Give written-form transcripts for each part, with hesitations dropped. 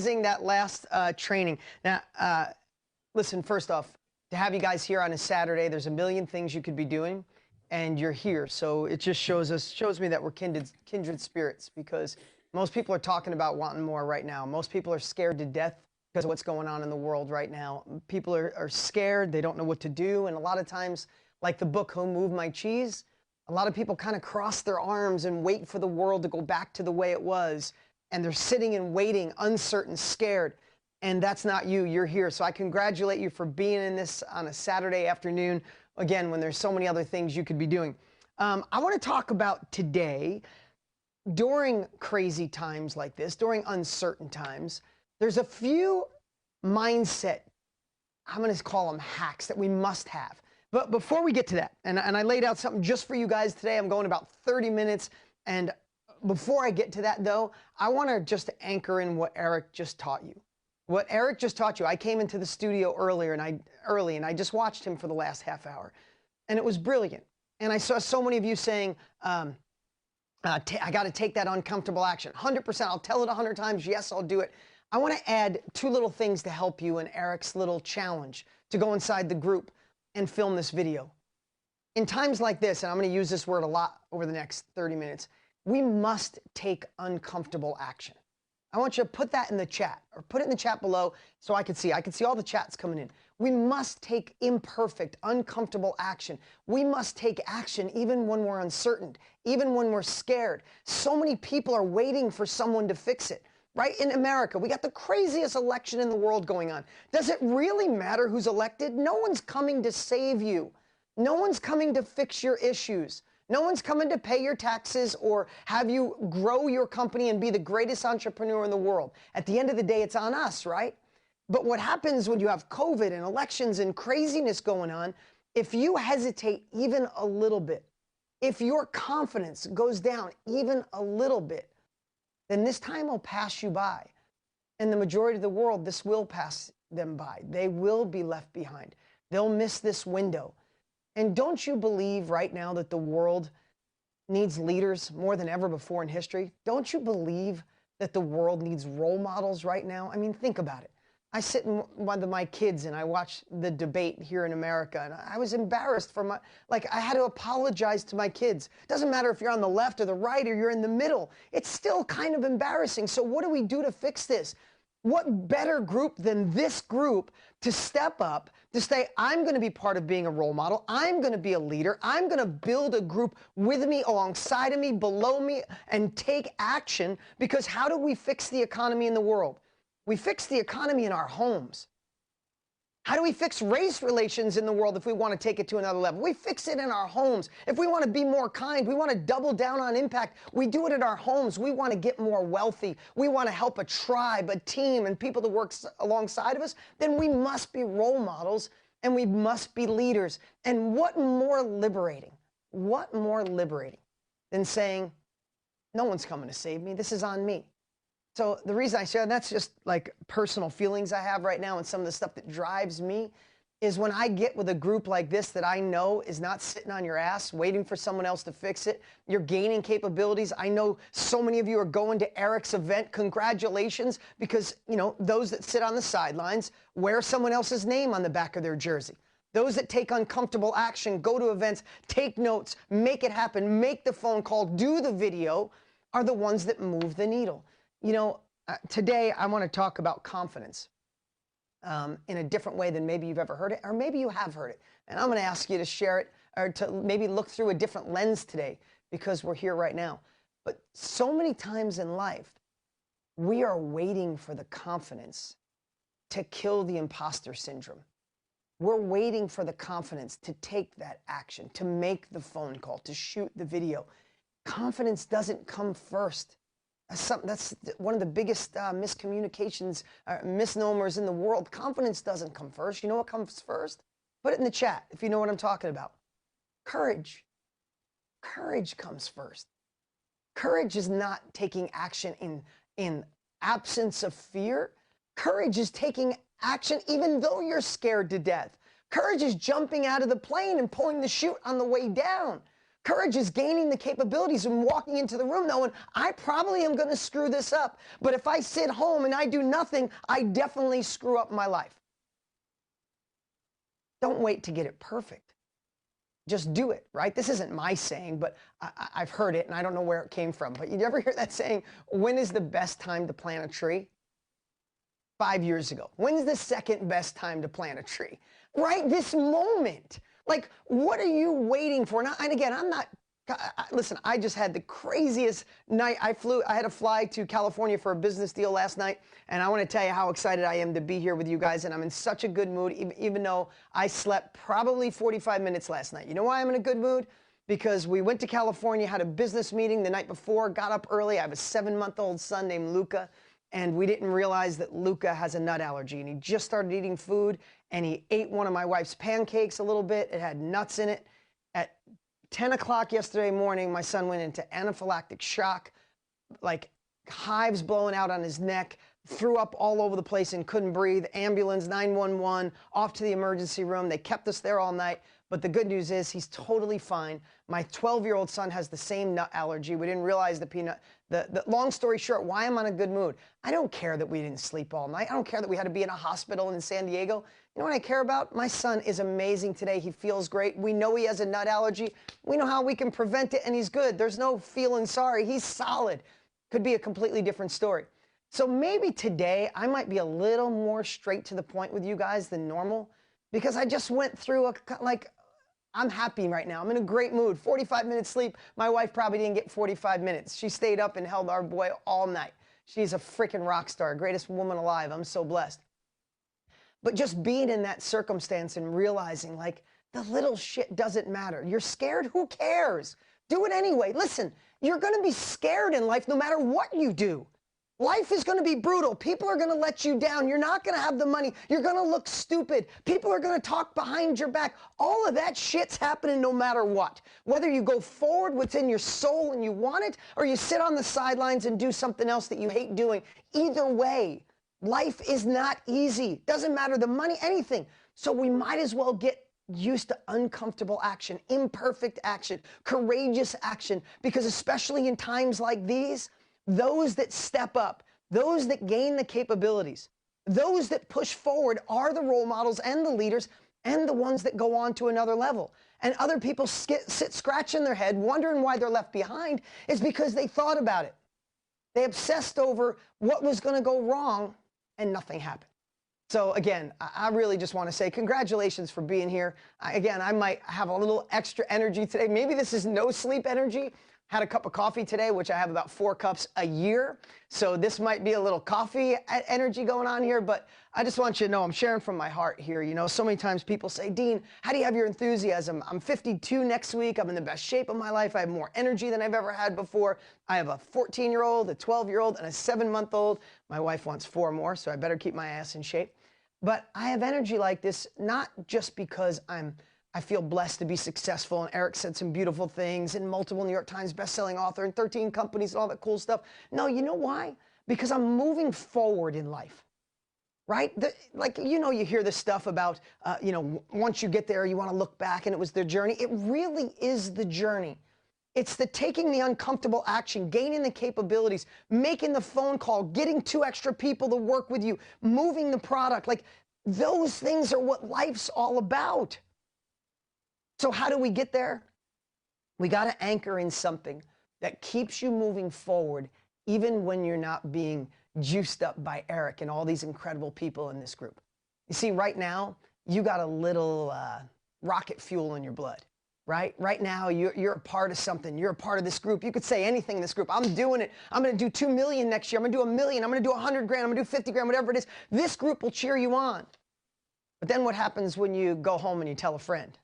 That last training. Now, listen, first off, to have you guys here on a Saturday, there's a million things you could be doing, and you're here. So it just shows me that we're kindred spirits, because most people are talking about wanting more right now. Most people are scared to death because of what's going on in the world right now. People are scared. They don't know what to do. And a lot of times, like the book, Who Moved My Cheese, a lot of people kind of cross their arms and wait for the world to go back to the way it was. And they're sitting and waiting, uncertain, scared. And that's not you. You're here. So I congratulate you for being in this on a Saturday afternoon, again, when there's so many other things you could be doing. I want to talk about today, during crazy times like this, during uncertain times, there's a few mindset, I'm going to call them hacks, that we must have. But before we get to that, and I laid out something just for you guys today. I'm going about 30 minutes. And before I get to that, though, I want to just anchor in what Eric just taught you. What Eric just taught you. I came into the studio early, and I just watched him for the last half hour. And it was brilliant. And I saw so many of you saying, I got to take that uncomfortable action. 100%. I'll tell it 100 times. Yes, I'll do it. I want to add two little things to help you in Eric's little challenge to go inside the group and film this video. In times like this, and I'm going to use this word a lot over the next 30 minutes, we must take uncomfortable action. I want you to put that in the chat, or put it in the chat below so I can see. I can see all the chats coming in. We must take imperfect, uncomfortable action. We must take action even when we're uncertain, even when we're scared. So many people are waiting for someone to fix it. Right? In America, we got the craziest election in the world going on. Does it really matter who's elected? No one's coming to save you. No one's coming to fix your issues. No one's coming to pay your taxes or have you grow your company and be the greatest entrepreneur in the world. At the end of the day, it's on us, right? But what happens when you have COVID and elections and craziness going on, if you hesitate even a little bit, if your confidence goes down even a little bit, then this time will pass you by. And the majority of the world, this will pass them by. They will be left behind. They'll miss this window. And don't you believe right now that the world needs leaders more than ever before in history? Don't you believe that the world needs role models right now? I mean, think about it. I sit with my kids and I watch the debate here in America, and I was embarrassed for I had to apologize to my kids. Doesn't matter if you're on the left or the right or you're in the middle. It's still kind of embarrassing. So what do we do to fix this? What better group than this group to step up, to say, I'm going to be part of being a role model. I'm going to be a leader. I'm going to build a group with me, alongside of me, below me, and take action. Because how do we fix the economy in the world? We fix the economy in our homes. How do we fix race relations in the world if we want to take it to another level? We fix it in our homes. If we want to be more kind, we want to double down on impact, we do it in our homes. We want to get more wealthy. We want to help a tribe, a team, and people to work alongside of us. Then we must be role models, and we must be leaders. And what more liberating than saying, no one's coming to save me. This is on me. So the reason I share, and that's just like personal feelings I have right now, and some of the stuff that drives me, is when I get with a group like this that I know is not sitting on your ass waiting for someone else to fix it. You're gaining capabilities. I know so many of you are going to Eric's event. Congratulations, because, you know, those that sit on the sidelines wear someone else's name on the back of their jersey. Those that take uncomfortable action, go to events, take notes, make it happen, make the phone call, do the video, are the ones that move the needle. You know, today I want to talk about confidence in a different way than maybe you've ever heard it, or maybe you have heard it. And I'm going to ask you to share it, or to maybe look through a different lens today, because we're here right now. But so many times in life, we are waiting for the confidence to kill the imposter syndrome. We're waiting for the confidence to take that action, to make the phone call, to shoot the video. Confidence doesn't come first. That's one of the biggest miscommunications, misnomers in the world. Confidence doesn't come first. You know what comes first? Put it in the chat if you know what I'm talking about. Courage. Courage comes first. Courage is not taking action in absence of fear. Courage is taking action even though you're scared to death. Courage is jumping out of the plane and pulling the chute on the way down. Courage is gaining the capabilities and walking into the room knowing I probably am going to screw this up. But if I sit home and I do nothing, I definitely screw up my life. Don't wait to get it perfect. Just do it, right? This isn't my saying, but I've heard it and I don't know where it came from. But you ever hear that saying, when is the best time to plant a tree? 5 years ago. When's the second best time to plant a tree? Right? This moment. Like, what are you waiting for? And again, I'm not, listen, I just had the craziest night. I had to fly to California for a business deal last night. And I want to tell you how excited I am to be here with you guys. And I'm in such a good mood, even though I slept probably 45 minutes last night. You know why I'm in a good mood? Because we went to California, had a business meeting the night before, got up early. I have a 7-month-old son named Luca. And we didn't realize that Luca has a nut allergy. And he just started eating food. And he ate one of my wife's pancakes a little bit. It had nuts in it. At 10 o'clock yesterday morning, my son went into anaphylactic shock, like hives blowing out on his neck, threw up all over the place and couldn't breathe. Ambulance, 911, off to the emergency room. They kept us there all night. But the good news is he's totally fine. My 12-year-old son has the same nut allergy. We didn't realize the peanut. The long story short, why I'm on a good mood. I don't care that we didn't sleep all night. I don't care that we had to be in a hospital in San Diego. You know what I care about? My son is amazing today. He feels great. We know he has a nut allergy. We know how we can prevent it, and he's good. There's no feeling sorry. He's solid. Could be a completely different story. So maybe today I might be a little more straight to the point with you guys than normal because I just went through I'm happy right now. I'm in a great mood. 45 minutes sleep. My wife probably didn't get 45 minutes. She stayed up and held our boy all night. She's a freaking rock star, greatest woman alive. I'm so blessed. But just being in that circumstance and realizing like the little shit doesn't matter. You're scared? Who cares? Do it anyway. Listen, you're going to be scared in life no matter what you do. Life is going to be brutal. People are going to let you down. You're not going to have the money. You're going to look stupid. People are going to talk behind your back. All of that shit's happening no matter what. Whether you go forward what's in your soul and you want it, or you sit on the sidelines and do something else that you hate doing. Either way, life is not easy. Doesn't matter the money, anything. So we might as well get used to uncomfortable action, imperfect action, courageous action, because especially in times like these, those that step up, those that gain the capabilities, those that push forward are the role models and the leaders and the ones that go on to another level. And other people sit scratching their head, wondering why they're left behind, is because they thought about it. They obsessed over what was going to go wrong, and nothing happened. So again, I really just want to say congratulations for being here. Again, I might have a little extra energy today. Maybe this is no sleep energy. Had a cup of coffee today, which I have about 4 cups a year. So this might be a little coffee energy going on here, but I just want you to know I'm sharing from my heart here. You know, so many times people say, Dean, how do you have your enthusiasm? I'm 52 next week. I'm in the best shape of my life. I have more energy than I've ever had before. I have a 14-year-old, a 12-year-old, and a 7-month-old. My wife wants 4 more, so I better keep my ass in shape. But I have energy like this, not just because I feel blessed to be successful, and Eric said some beautiful things, and multiple New York Times bestselling author, and 13 companies, and all that cool stuff. No, you know why? Because I'm moving forward in life, right? You hear this stuff about, once you get there, you want to look back, and it was the journey. It really is the journey. It's the taking the uncomfortable action, gaining the capabilities, making the phone call, getting 2 extra people to work with you, moving the product. Like, those things are what life's all about. So how do we get there? We got to anchor in something that keeps you moving forward, even when you're not being juiced up by Eric and all these incredible people in this group. You see, right now, you got a little rocket fuel in your blood, right? Right now, you're a part of something. You're a part of this group. You could say anything in this group. I'm doing it. I'm going to do 2 million next year. I'm going to do 1 million. I'm going to do 100 grand. I'm going to do 50 grand, whatever it is. This group will cheer you on. But then what happens when you go home and you tell a friend?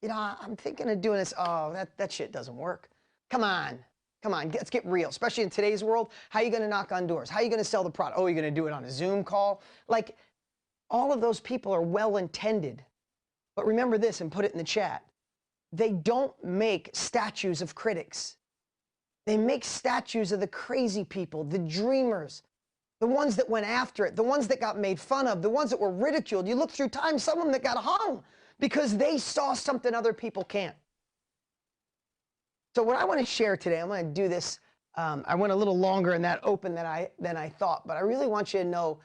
You know, I'm thinking of doing this. Oh, that shit doesn't work. Come on, let's get real. Especially in today's world, how are you going to knock on doors? How are you going to sell the product? Oh, you're going to do it on a Zoom call? Like, all of those people are well-intended. But remember this, and put it in the chat. They don't make statues of critics. They make statues of the crazy people, the dreamers, the ones that went after it, the ones that got made fun of, the ones that were ridiculed. You look through time, some of them that got hung, because they saw something other people can't. So what I want to share today, I'm going to do this. I went a little longer in that open than I thought, but I really want you to know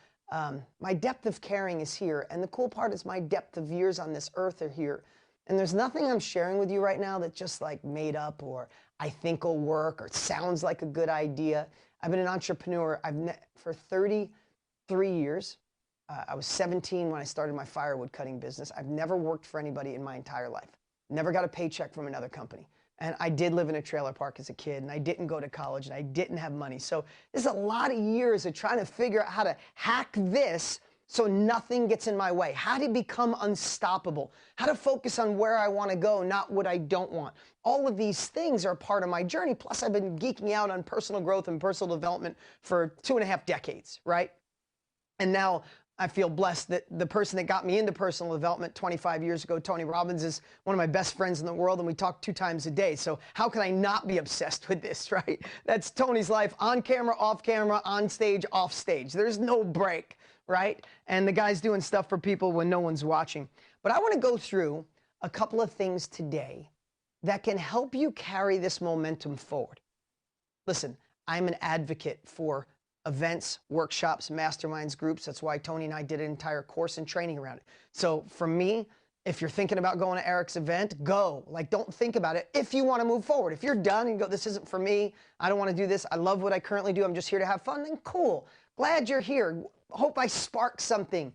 my depth of caring is here. And the cool part is my depth of years on this earth are here. And there's nothing I'm sharing with you right now that just like made up or I think will work or sounds like a good idea. I've been an entrepreneur for 33 years. I was 17 when I started my firewood cutting business. I've never worked for anybody in my entire life. Never got a paycheck from another company. And I did live in a trailer park as a kid, and I didn't go to college, and I didn't have money. So there's a lot of years of trying to figure out how to hack this so nothing gets in my way. How to become unstoppable. How to focus on where I want to go, not what I don't want. All of these things are part of my journey. Plus, I've been geeking out on personal growth and personal development for 2.5 decades, right? And now I feel blessed that the person that got me into personal development 25 years ago, Tony Robbins, is one of my best friends in the world, and we talk 2 times a day. So how can I not be obsessed with this, right? That's Tony's life, on camera, on stage, off stage. There's no break, right? And the guy's doing stuff for people when no one's watching. But I want to go through a couple of things today that can help you carry this momentum forward. Listen, I'm an advocate for events, workshops, masterminds, groups. That's why Tony and I did an entire course and training around it. So for me, if you're thinking about going to Eric's event, go. Like, don't think about it if you want to move forward. If you're done and go, this isn't for me, I don't want to do this, I love what I currently do, I'm just here to have fun, then cool. Glad you're here. Hope I spark something.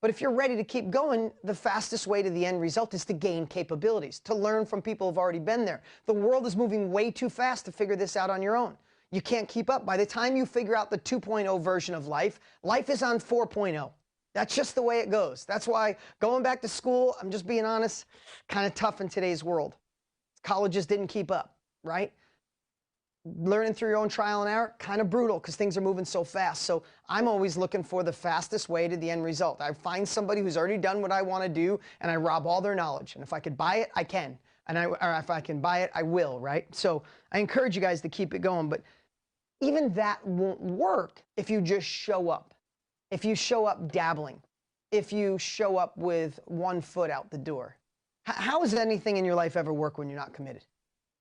But if you're ready to keep going, the fastest way to the end result is to gain capabilities, to learn from people who've already been there. The world is moving way too fast to figure this out on your own. You can't keep up. By the time you figure out the 2.0 version of life, life is on 4.0. That's just the way it goes. That's why going back to school, I'm just being honest, kind of tough in today's world. Colleges didn't keep up, right? Learning through your own trial and error, kind of brutal because things are moving so fast. So I'm always looking for the fastest way to the end result. I find somebody who's already done what I want to do, and I rob all their knowledge. And if I could buy it, I can. Or if I can buy it, I will, right? So I encourage you guys to keep it going. But even that won't work if you just show up. If you show up dabbling. If you show up with one foot out the door. How does anything in your life ever work when you're not committed?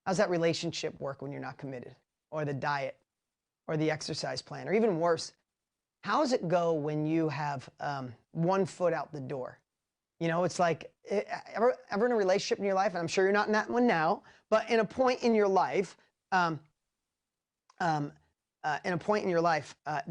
How's that relationship work when you're not committed? Or the diet? Or the exercise plan? Or even worse, how does it go when you have one foot out the door? You know, it's like, ever in a relationship in your life, and I'm sure you're not in that one now, but in a point in your life, were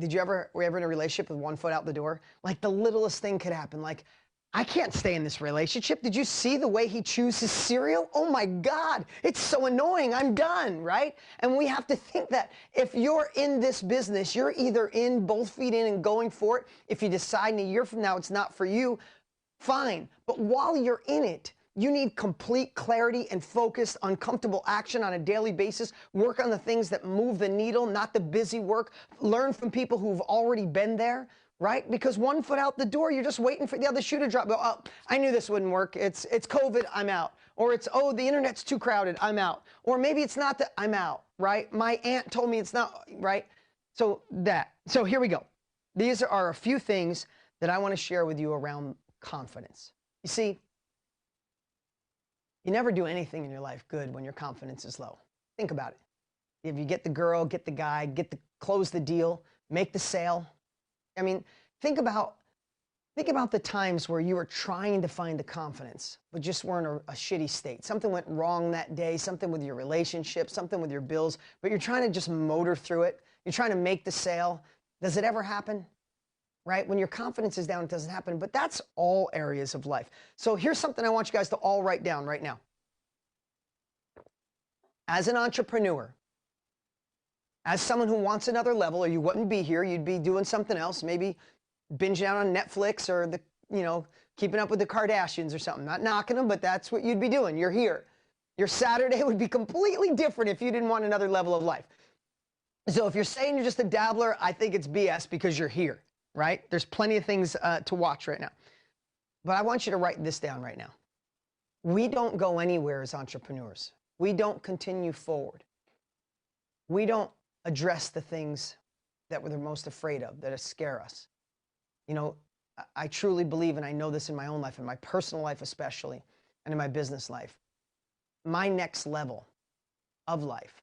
you ever in a relationship with one foot out the door? Like the littlest thing could happen. Like, I can't stay in this relationship. Did you see the way he chews his cereal? Oh my God, it's so annoying. I'm done, right? And we have to think that if you're in this business, you're either in, both feet in and going for it. If you decide in a year from now it's not for you, fine. But while you're in it, you need complete clarity and focused, uncomfortable action on a daily basis. Work on the things that move the needle, not the busy work. Learn from people who've already been there, right? Because one foot out the door, you're just waiting for the other shoe to drop. Go, oh, I knew this wouldn't work. It's COVID, I'm out. Or it's, oh, the internet's too crowded, I'm out. Or maybe it's not that, I'm out, right? My aunt told me it's not, right? So here we go. These are a few things that I want to share with you around confidence. You see, you never do anything in your life good when your confidence is low. Think about it. If you get the girl, get the guy, close the deal, make the sale. I mean, think about the times where you were trying to find the confidence, but just were in a shitty state. Something went wrong that day, something with your relationship, something with your bills, but you're trying to just motor through it. You're trying to make the sale. Does it ever happen? Right? When your confidence is down, it doesn't happen. But that's all areas of life. So here's something I want you guys to all write down right now. As an entrepreneur, as someone who wants another level, or you wouldn't be here, you'd be doing something else, maybe binging out on Netflix or keeping up with the Kardashians or something. Not knocking them, but that's what you'd be doing. You're here. Your Saturday would be completely different if you didn't want another level of life. So if you're saying you're just a dabbler, I think it's BS because you're here. Right? There's plenty of things to watch right now. But I want you to write this down right now. We don't go anywhere as entrepreneurs. We don't continue forward. We don't address the things that we're the most afraid of, that scare us. You know, I truly believe, and I know this in my own life, in my personal life especially, and in my business life, my next level of life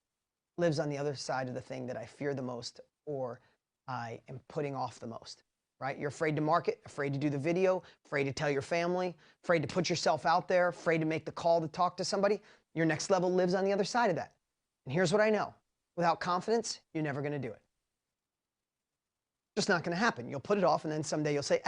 lives on the other side of the thing that I fear the most or I am putting off the most, right? You're afraid to market, afraid to do the video, afraid to tell your family, afraid to put yourself out there, afraid to make the call to talk to somebody. Your next level lives on the other side of that. And here's what I know. Without confidence, you're never going to do it. Just not going to happen. You'll put it off, and then someday you'll say,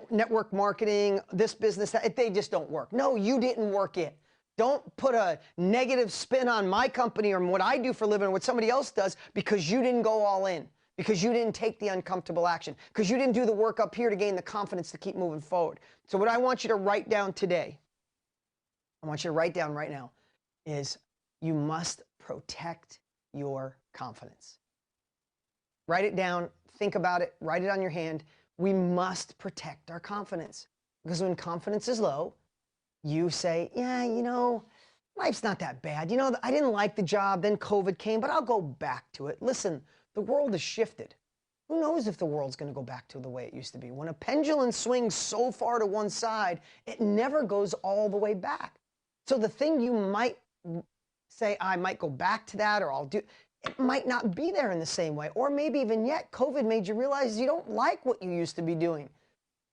network marketing, this business, that, they just don't work. No, you didn't work it. Don't put a negative spin on my company or what I do for a living or what somebody else does because you didn't go all in, because you didn't take the uncomfortable action, because you didn't do the work up here to gain the confidence to keep moving forward. So what I want you to write down today, I want you to write down right now, is you must protect your confidence. Write it down, think about it, write it on your hand. We must protect our confidence, because when confidence is low, you say, yeah, you know, life's not that bad. You know, I didn't like the job, then COVID came, but I'll go back to it. Listen, the world has shifted. Who knows if the world's going to go back to the way it used to be? When a pendulum swings so far to one side, it never goes all the way back. So the thing you might say, I might go back to that, or I'll do, it might not be there in the same way. Or maybe even yet, COVID made you realize you don't like what you used to be doing,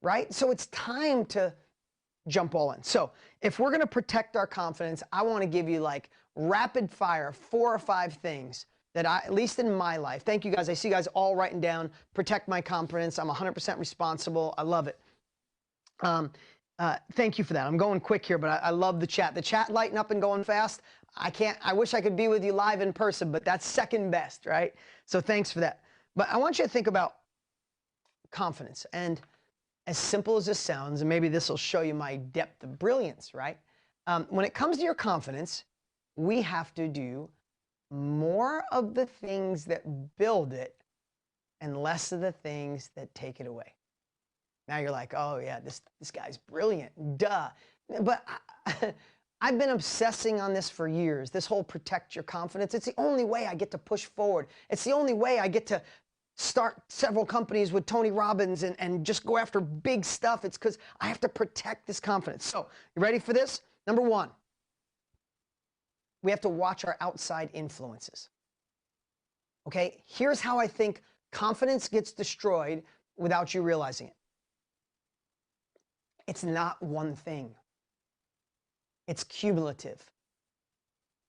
right? So it's time to jump all in. So if we're going to protect our confidence, I want to give you like rapid fire 4 or 5 things that I, at least in my life, thank you guys. I see you guys all writing down, protect my confidence. I'm 100% responsible. I love it. Thank you for that. I'm going quick here, but I love the chat. The chat lighting up and going fast. I wish I could be with you live in person, but that's second best, right? So thanks for that. But I want you to think about confidence. And as simple as this sounds, and maybe this will show you my depth of brilliance, right? When it comes to your confidence, we have to do more of the things that build it and less of the things that take it away. Now you're like, oh yeah, this guy's brilliant, duh. But I've been obsessing on this for years, this whole protect your confidence. It's the only way I get to push forward. It's the only way I get to start several companies with Tony Robbins and just go after big stuff. It's because I have to protect this confidence. So you ready for this? Number 1, we have to watch our outside influences. Okay, here's how I think confidence gets destroyed without you realizing it. It's not one thing. It's cumulative.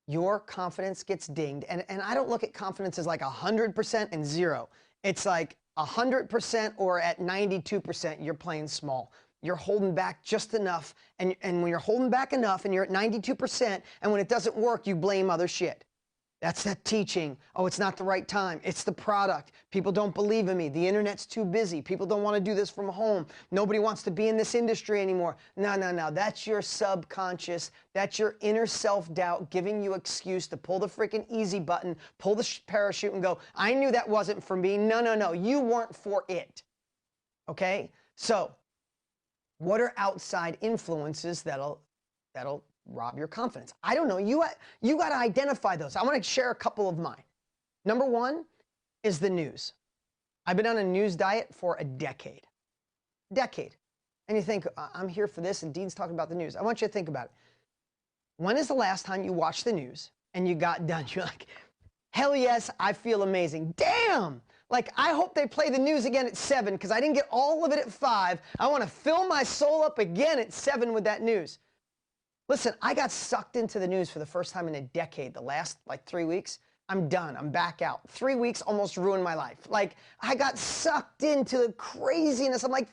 Your confidence gets dinged. And I don't look at confidence as like 100% and 0. It's like 100% or at 92%, you're playing small. You're holding back just enough. And when you're holding back enough and you're at 92%, and when it doesn't work, you blame other shit. That's that teaching. Oh, it's not the right time. It's the product. People don't believe in me. The internet's too busy. People don't want to do this from home. Nobody wants to be in this industry anymore. No. That's your subconscious. That's your inner self-doubt giving you excuse to pull the freaking easy button, pull the parachute and go, I knew that wasn't for me. No. You weren't for it. Okay? So what are outside influences that'll rob your confidence? I don't know. You got to identify those. I want to share a couple of mine. Number 1 is the news. I've been on a news diet for a decade. And you think, I'm here for this, and Dean's talking about the news. I want you to think about it. When is the last time you watched the news and you got done? You're like, hell yes, I feel amazing. Damn! Like, I hope they play the news again at 7 because I didn't get all of it at 5. I want to fill my soul up again at 7 with that news. Listen, I got sucked into the news for the first time in a decade. The last, 3 weeks, I'm done. I'm back out. 3 weeks almost ruined my life. Like, I got sucked into the craziness. I'm like,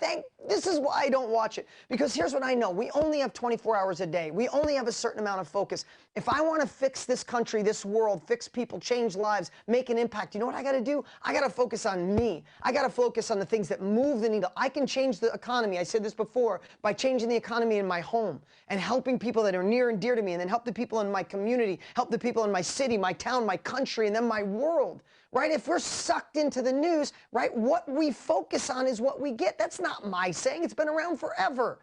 this is why I don't watch it. Because here's what I know. We only have 24 hours a day. We only have a certain amount of focus. If I want to fix this country, this world, fix people, change lives, make an impact, you know what I got to do? I got to focus on me. I got to focus on the things that move the needle. I can change the economy. I said this before, by changing the economy in my home and helping people that are near and dear to me, and then help the people in my community, help the people in my city, my town, my country, and then my world, right? If we're sucked into the news, right, what we focus on is what we get. That's not my saying. It's been around forever.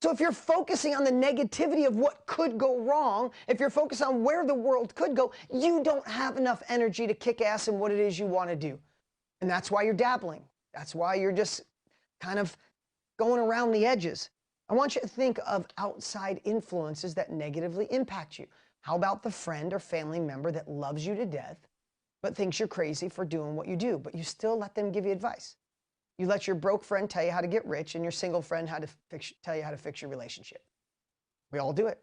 So if you're focusing on the negativity of what could go wrong, if you're focused on where the world could go, you don't have enough energy to kick ass in what it is you want to do. And that's why you're dabbling. That's why you're just kind of going around the edges. I want you to think of outside influences that negatively impact you. How about the friend or family member that loves you to death, but thinks you're crazy for doing what you do, but you still let them give you advice? You let your broke friend tell you how to get rich and your single friend tell you how to fix your relationship. We all do it.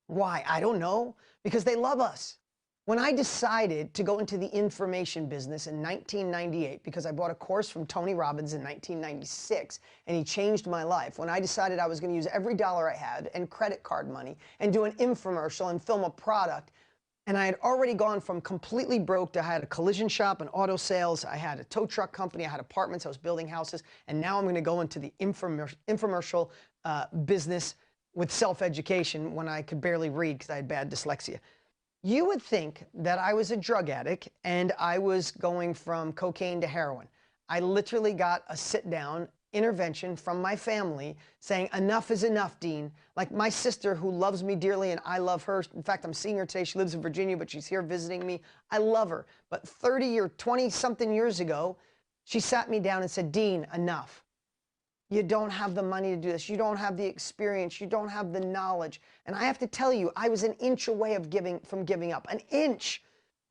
Why? I don't know. Because they love us. When I decided to go into the information business in 1998, because I bought a course from Tony Robbins in 1996, and he changed my life. When I decided I was going to use every dollar I had and credit card money and do an infomercial and film a product, and I had already gone from completely broke to I had a collision shop and auto sales, I had a tow truck company, I had apartments, I was building houses, and now I'm going to go into the infomercial business with self-education when I could barely read because I had bad dyslexia. You would think that I was a drug addict and I was going from cocaine to heroin. I literally got a sit-down intervention from my family saying, enough is enough, Dean. Like my sister who loves me dearly and I love her. In fact, I'm seeing her today. She lives in Virginia, but she's here visiting me. I love her. But 30 or 20-something years ago, she sat me down and said, Dean, enough. You don't have the money to do this. You don't have the experience. You don't have the knowledge. And I have to tell you, I was an inch away from giving up. An inch.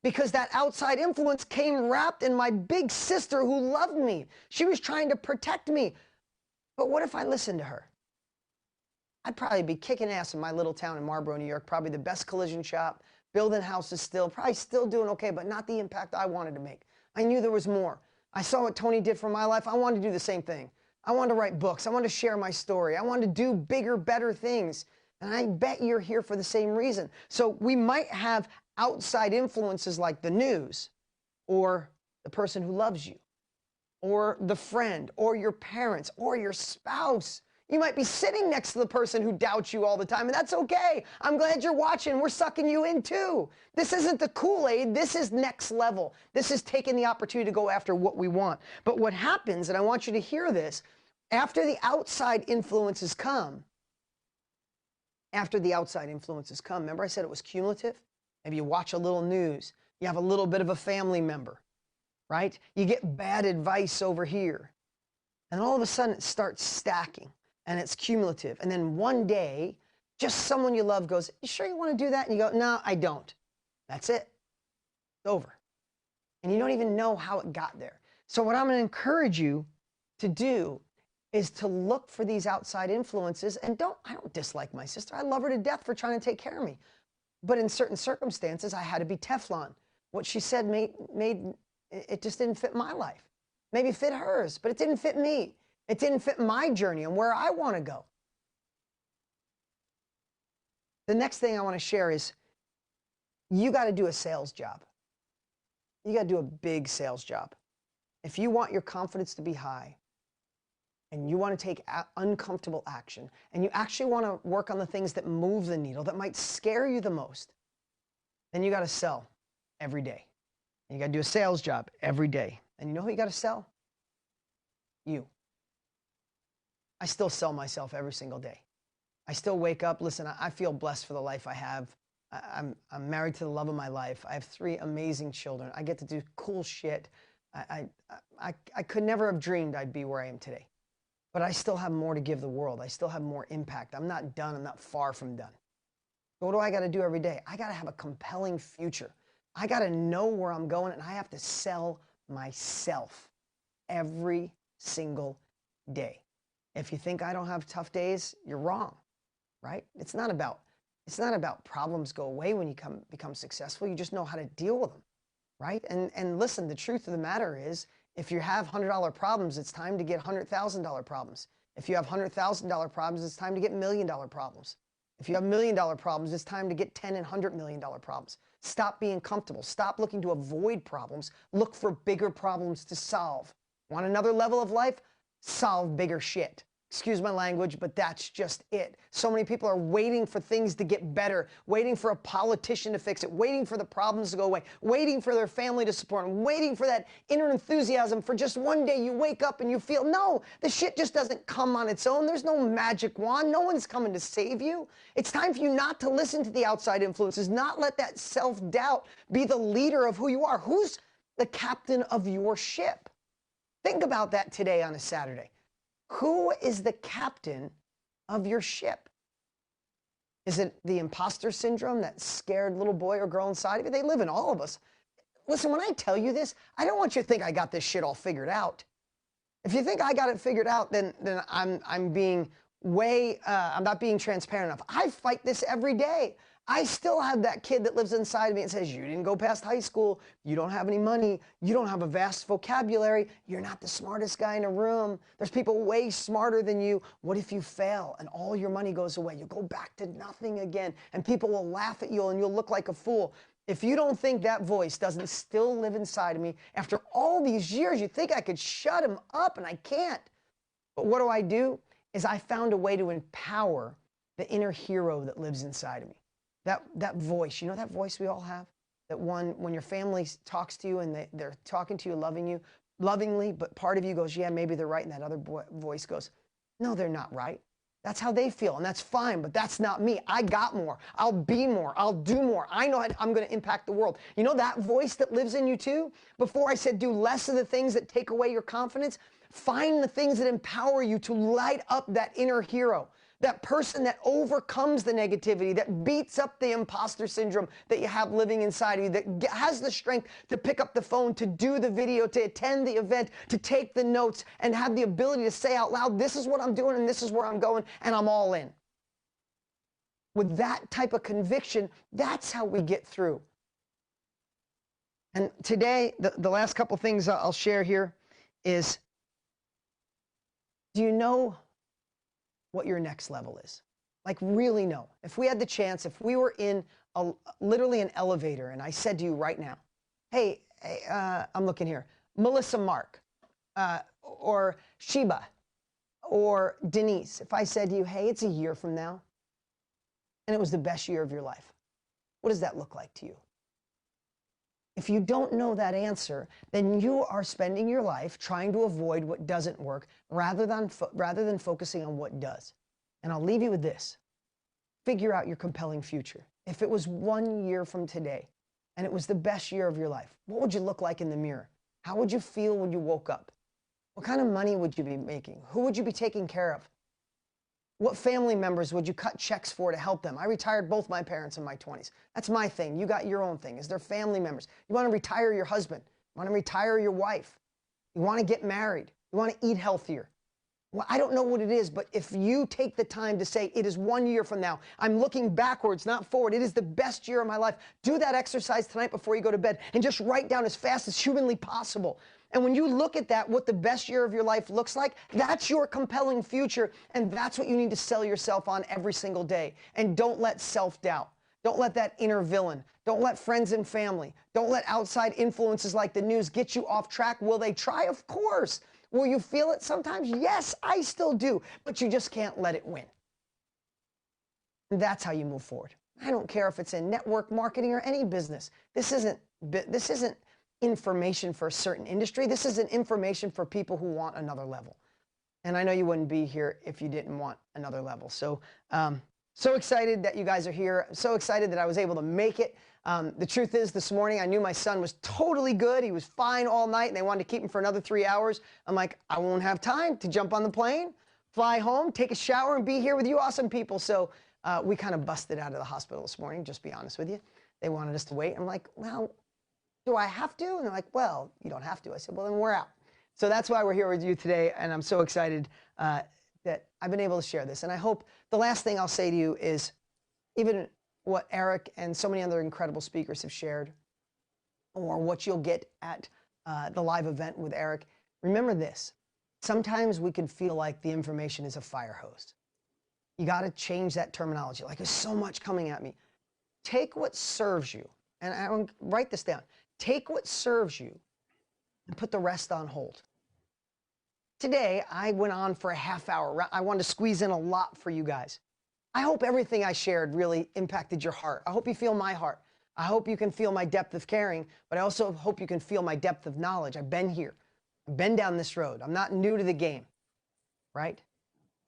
Because that outside influence came wrapped in my big sister who loved me. She was trying to protect me. But what if I listened to her? I'd probably be kicking ass in my little town in Marlboro, New York. Probably the best collision shop, building houses still, probably still doing okay, but not the impact I wanted to make. I knew there was more. I saw what Tony did for my life. I wanted to do the same thing. I wanted to write books. I wanted to share my story. I wanted to do bigger, better things. And I bet you're here for the same reason. So we might have outside influences like the news or the person who loves you or the friend or your parents or your spouse. You might be sitting next to the person who doubts you all the time, and that's okay. I'm glad you're watching. We're sucking you in too. This isn't the Kool-Aid. This is next level. This is taking the opportunity to go after what we want. But what happens, and I want you to hear this, after the outside influences come, remember I said it was cumulative? Maybe you watch a little news. You have a little bit of a family member, right? You get bad advice over here. And all of a sudden it starts stacking and it's cumulative. And then one day, just someone you love goes, you sure you want to do that? And you go, no, I don't. That's it. It's over. And you don't even know how it got there. So what I'm going to encourage you to do is to look for these outside influences. And I don't dislike my sister. I love her to death for trying to take care of me. But in certain circumstances, I had to be Teflon. What she said made it just didn't fit my life. Maybe it fit hers, but it didn't fit me. It didn't fit my journey and where I want to go. The next thing I want to share is you got to do a sales job. You got to do a big sales job. If you want your confidence to be high, and you want to take uncomfortable action, and you actually want to work on the things that move the needle, that might scare you the most, then you got to sell every day. And you got to do a sales job every day. And you know who you got to sell? You. I still sell myself every single day. I still wake up. Listen, I feel blessed for the life I have. I'm married to the love of my life. I have 3 amazing children. I get to do cool shit. I could never have dreamed I'd be where I am today. But I still have more to give the world. I still have more impact. I'm not done. I'm not far from done. So what do I got to do every day? I got to have a compelling future. I got to know where I'm going, and I have to sell myself every single day. If you think I don't have tough days, you're wrong, right? It's not about problems go away when you become successful. You just know how to deal with them, right? And listen, the truth of the matter is, if you have $100 problems, it's time to get $100,000 problems. If you have $100,000 problems, it's time to get $1 million problems. If you have $1 million problems, it's time to get $10 and $100 million problems. Stop being comfortable. Stop looking to avoid problems. Look for bigger problems to solve. Want another level of life? Solve bigger shit. Excuse my language, but that's just it. So many people are waiting for things to get better, waiting for a politician to fix it, waiting for the problems to go away, waiting for their family to support them, waiting for that inner enthusiasm for just one day you wake up and you feel, no, the shit just doesn't come on its own. There's no magic wand. No one's coming to save you. It's time for you not to listen to the outside influences, not let that self-doubt be the leader of who you are. Who's the captain of your ship? Think about that today on a Saturday. Who is the captain of your ship? Is it the imposter syndrome, that scared little boy or girl inside of you? They live in all of us. Listen, when I tell you this, I don't want you to think I got this shit all figured out. If you think I got it figured out, then I'm being I'm not being transparent enough. I fight this every day. I still have that kid that lives inside of me and says, you didn't go past high school, you don't have any money, you don't have a vast vocabulary, you're not the smartest guy in a room, there's people way smarter than you. What if you fail and all your money goes away? You go back to nothing again, and people will laugh at you and you'll look like a fool. If you don't think that voice doesn't still live inside of me after all these years, you think I could shut him up, and I can't. But what do? Is I found a way to empower the inner hero that lives inside of me. That voice, you know that voice we all have? That one, when your family talks to you and they're talking to you, lovingly, but part of you goes, yeah, maybe they're right, and that other voice goes, no, they're not right. That's how they feel, and that's fine, but that's not me. I got more. I'll be more. I'll do more. I know I'm going to impact the world. You know that voice that lives in you too? Before I said do less of the things that take away your confidence, find the things that empower you to light up that inner hero. That person that overcomes the negativity, that beats up the imposter syndrome that you have living inside of you, that has the strength to pick up the phone, to do the video, to attend the event, to take the notes, and have the ability to say out loud, this is what I'm doing and this is where I'm going, and I'm all in. With that type of conviction, that's how we get through. And today, the last couple things I'll share here is, do you know what your next level is? Like, really know. If we had the chance, if we were in literally an elevator and I said to you right now, hey, I'm looking here, Melissa Mark, or Sheba, or Denise, if I said to you, hey, it's a year from now, and it was the best year of your life, what does that look like to you? If you don't know that answer, then you are spending your life trying to avoid what doesn't work rather than focusing on what does. And I'll leave you with this. Figure out your compelling future. If it was 1 year from today and it was the best year of your life, what would you look like in the mirror? How would you feel when you woke up? What kind of money would you be making? Who would you be taking care of? What family members would you cut checks for to help them? I retired both my parents in my 20s. That's my thing. You got your own thing. Is there family members? You want to retire your husband? You want to retire your wife? You want to get married? You want to eat healthier? Well, I don't know what it is, but if you take the time to say, it is 1 year from now, I'm looking backwards, not forward. It is the best year of my life. Do that exercise tonight before you go to bed and just write down as fast as humanly possible. And when you look at that, what the best year of your life looks like, that's your compelling future. And that's what you need to sell yourself on every single day. And don't let self-doubt. Don't let that inner villain. Don't let friends and family. Don't let outside influences like the news get you off track. Will they try? Of course. Will you feel it sometimes? Yes, I still do. But you just can't let it win. And that's how you move forward. I don't care if it's in network marketing or any business. This isn't information for a certain industry. This isn't information for people who want another level. And I know you wouldn't be here if you didn't want another level. So, so excited that you guys are here. So excited that I was able to make it. The truth is, this morning, I knew my son was totally good. He was fine all night, and they wanted to keep him for another 3 hours. I'm like, I won't have time to jump on the plane, fly home, take a shower, and be here with you awesome people. So we kind of busted out of the hospital this morning, just to be honest with you. They wanted us to wait. I'm like, well, do I have to? And they're like, well, you don't have to. I said, well, then we're out. So that's why we're here with you today, and I'm so excited that I've been able to share this. And I hope the last thing I'll say to you is, even what Eric and so many other incredible speakers have shared, or what you'll get at the live event with Eric, remember this. Sometimes we can feel like the information is a fire hose. You got to change that terminology. Like, there's so much coming at me. Take what serves you, and I want to write this down. Take what serves you and put the rest on hold. Today, I went on for a half hour. I wanted to squeeze in a lot for you guys. I hope everything I shared really impacted your heart. I hope you feel my heart. I hope you can feel my depth of caring, but I also hope you can feel my depth of knowledge. I've been here. I've been down this road. I'm not new to the game, right?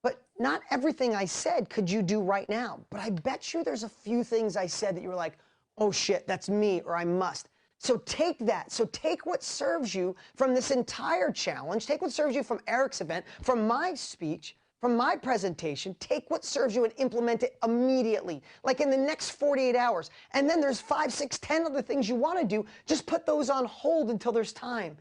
But not everything I said could you do right now. But I bet you there's a few things I said that you were like, oh shit, that's me, or I must. So take that. So take what serves you from this entire challenge. Take what serves you from Eric's event, from my speech, from my presentation, take what serves you and implement it immediately, like in the next 48 hours. And then there's 5, 6, 10 other things you want to do. Just put those on hold until there's time.